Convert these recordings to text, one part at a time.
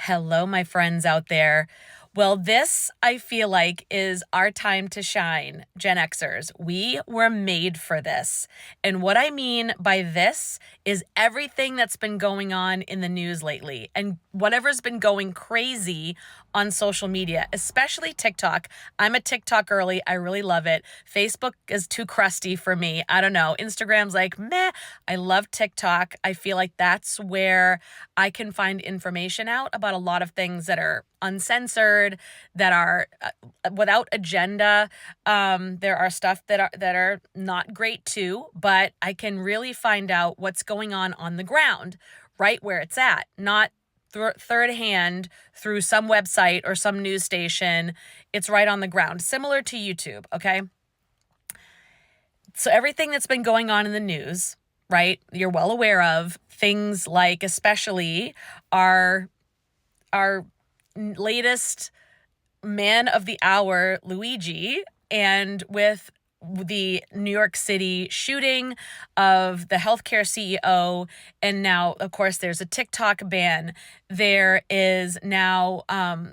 Hello, my friends out there. Well, this, I feel like, is our time to shine, Gen Xers. We were made for this. And what I mean by this is everything that's been going on in the news lately and whatever's been going crazy on social media, especially TikTok. I'm a TikTok girly. I really love it. Facebook is too crusty for me. I don't know. Instagram's like, meh. I love TikTok. I feel like that's where I can find information out about a lot of things that are uncensored, that are without agenda. There are stuff that are not great too, but I can really find out what's going on the ground, right where it's at, not third hand through some website or some news station. It's right on the ground, similar to YouTube. Okay, so everything that's been going on in the news, right? You're well aware of things like, especially our latest man of the hour, Luigi, and with the New York City shooting of the healthcare CEO. And now, of course, there's a TikTok ban. There is now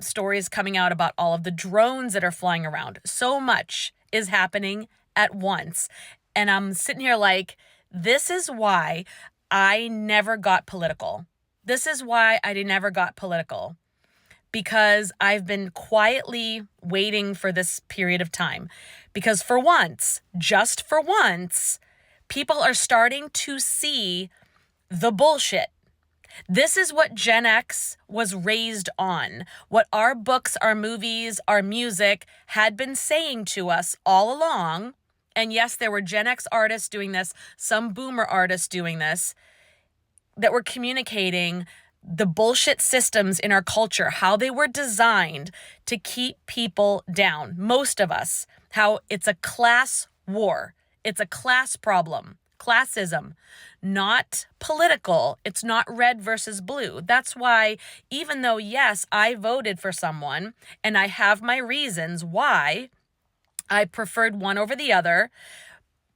stories coming out about all of the drones that are flying around. So much is happening at once. And I'm sitting here like, this is why I never got political. This is why I never got political. Because I've been quietly waiting for this period of time. Because for once, just for once, people are starting to see the bullshit. This is what Gen X was raised on, what our books, our movies, our music had been saying to us all along. And yes, there were Gen X artists doing this, some boomer artists doing this, that were communicating the bullshit systems in our culture, how they were designed to keep people down. Most of us, how it's a class war. It's a class problem, classism, not political. It's not red versus blue. That's why, even though, yes, I voted for someone and I have my reasons why I preferred one over the other,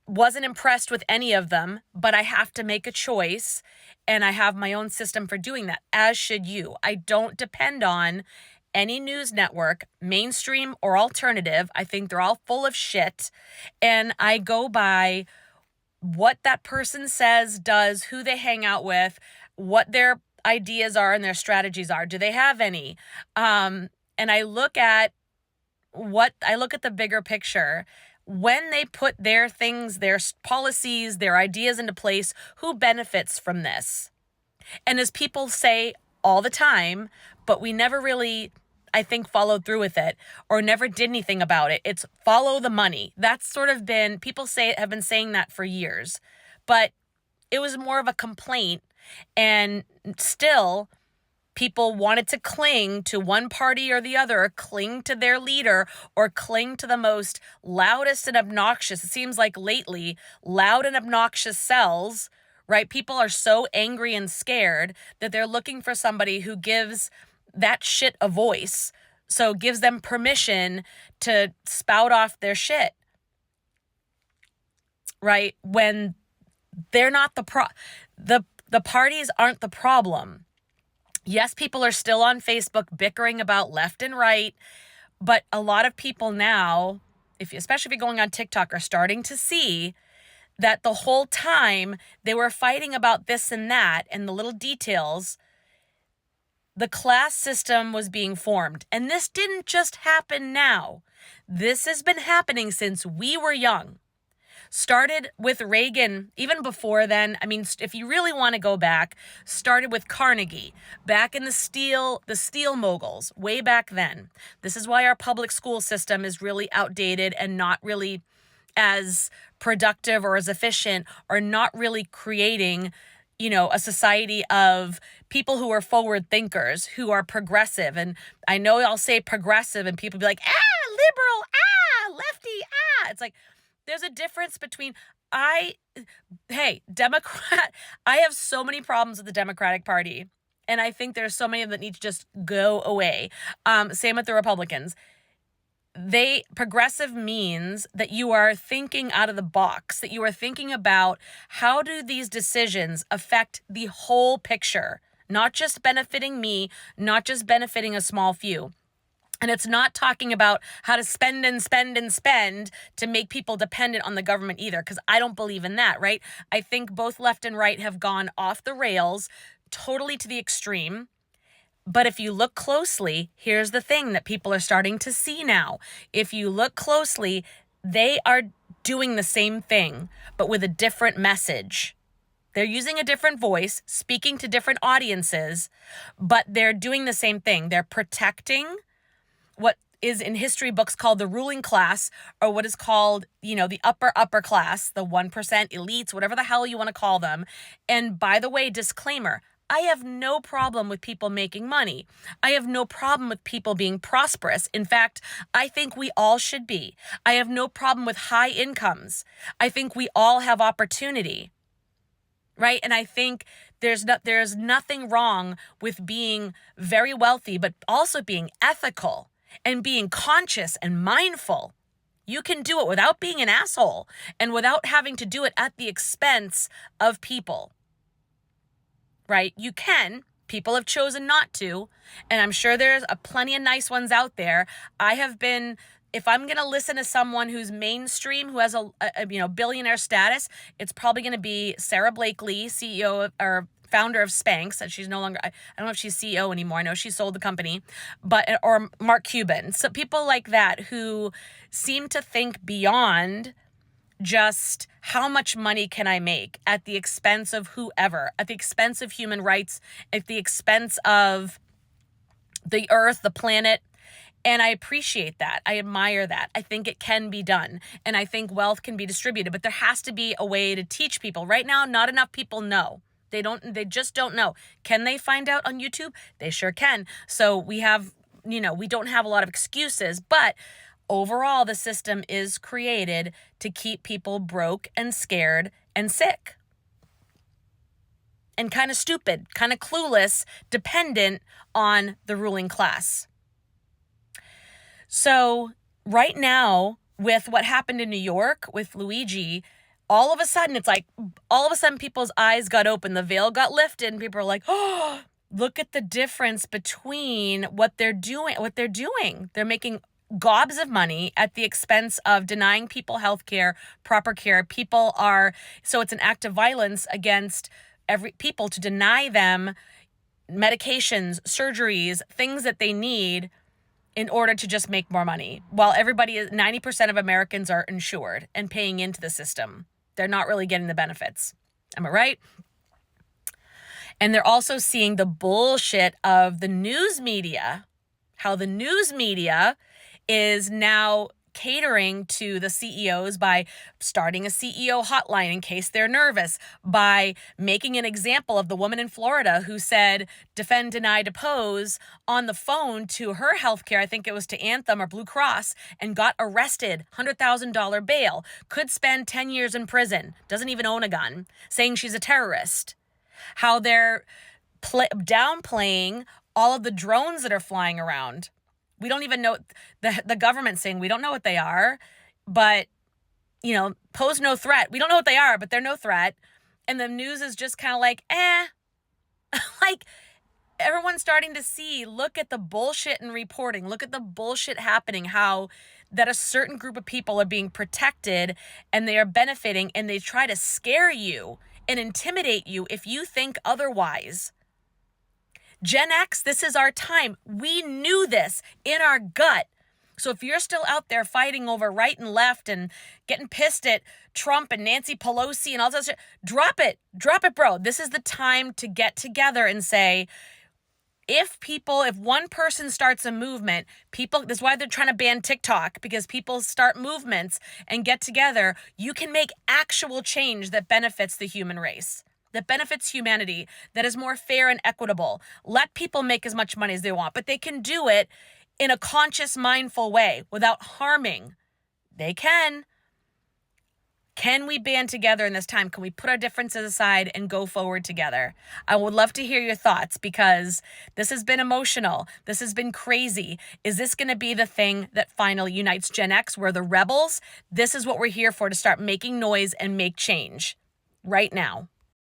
wasn't impressed with any of them, but I have to make a choice. And I have my own system for doing that, as should you. I don't depend on any news network, mainstream or alternative. I think they're all full of shit. And I go by what that person says, does, who they hang out with, what their ideas are and their strategies are. Do they have any? And I look at the bigger picture. When they put their things, their policies, their ideas into place, who benefits from this? And as people say all the time, but we never really, I think, followed through with it or never did anything about it. It's follow the money. That's sort of been, people have been saying that for years, but it was more of a complaint. And still, people wanted to cling to one party or the other, or cling to their leader, or cling to the most loudest and obnoxious. It seems like lately, loud and obnoxious sells, right? People are so angry and scared that they're looking for somebody who gives that shit a voice. So gives them permission to spout off their shit, right? When they're not the parties aren't the problem. Yes, people are still on Facebook bickering about left and right, but a lot of people now, especially if you're going on TikTok, are starting to see that the whole time they were fighting about this and that and the little details, the class system was being formed. And this didn't just happen now. This has been happening since we were young. Started with Reagan, even before then. I mean, if you really want to go back, started with Carnegie, back in the steel moguls, way back then. This is why our public school system is really outdated and not really as productive or as efficient, or not really creating, a society of people who are forward thinkers, who are progressive. And I know I'll say progressive and people be like, liberal, lefty, It's like, there's a difference between Democrat. I have so many problems with the Democratic Party. And I think there's so many of them that need to just go away. Same with the Republicans. Progressive means that you are thinking out of the box, that you are thinking about how do these decisions affect the whole picture, not just benefiting me, not just benefiting a small few. And it's not talking about how to spend and spend and spend to make people dependent on the government either, because I don't believe in that, right? I think both left and right have gone off the rails totally to the extreme. But if you look closely, here's the thing that people are starting to see now. If you look closely, they are doing the same thing, but with a different message. They're using a different voice, speaking to different audiences, but they're doing the same thing. They're protecting what is in history books called the ruling class, or what is called, the upper class, the 1% elites, whatever the hell you want to call them. And by the way, disclaimer, I have no problem with people making money. I have no problem with people being prosperous. In fact, I think we all should be. I have no problem with high incomes. I think we all have opportunity, right? And I think there's nothing wrong with being very wealthy, but also being ethical and being conscious and mindful. You can do it without being an asshole and without having to do it at the expense of people, right? You can. People have chosen not to, and I'm sure there's plenty of nice ones out there. If I'm going to listen to someone who's mainstream, who has a billionaire status, it's probably going to be Sarah Blakely, CEO or founder of Spanx, and she's no longer, I don't know if she's CEO anymore. I know she sold the company, or Mark Cuban. So people like that who seem to think beyond just how much money can I make at the expense of whoever, at the expense of human rights, at the expense of the earth, the planet. And I appreciate that. I admire that. I think it can be done. And I think wealth can be distributed, but there has to be a way to teach people. Right now, not enough people know. They just don't know. Can they find out on YouTube? They sure can. So we don't have a lot of excuses, but overall, the system is created to keep people broke and scared and sick and kind of stupid, kind of clueless, dependent on the ruling class. So right now, with what happened in New York with Luigi, all of a sudden people's eyes got open, the veil got lifted, and people are like, oh, look at the difference between what they're doing. They're making gobs of money at the expense of denying people health care, proper care. So it's an act of violence against people to deny them medications, surgeries, things that they need in order to just make more money. While 90% of Americans are insured and paying into the system. They're not really getting the benefits. Am I right? And they're also seeing the bullshit of the news media, how the news media is now catering to the CEOs by starting a CEO hotline in case they're nervous, by making an example of the woman in Florida who said, defend, deny, depose on the phone to her healthcare, I think it was to Anthem or Blue Cross, and got arrested, $100,000 bail, could spend 10 years in prison, doesn't even own a gun, saying she's a terrorist. How they're downplaying all of the drones that are flying around. We don't even know, the government saying we don't know what they are, but, pose no threat. We don't know what they are, but they're no threat. And the news is just kind of like, like everyone's starting to see, look at the bullshit in reporting, look at the bullshit happening, how that a certain group of people are being protected and they are benefiting, and they try to scare you and intimidate you if you think otherwise. Gen X, this is our time. We knew this in our gut. So if you're still out there fighting over right and left and getting pissed at Trump and Nancy Pelosi and all that shit, drop it, bro. This is the time to get together and say, if one person starts a movement, this is why they're trying to ban TikTok, because people start movements and get together. You can make actual change that benefits the human race, that benefits humanity, that is more fair and equitable. Let people make as much money as they want, but they can do it in a conscious, mindful way without harming. They can. Can we band together in this time? Can we put our differences aside and go forward together? I would love to hear your thoughts, because this has been emotional. This has been crazy. Is this going to be the thing that finally unites Gen X? We're the rebels. This is what we're here for, to start making noise and make change right now.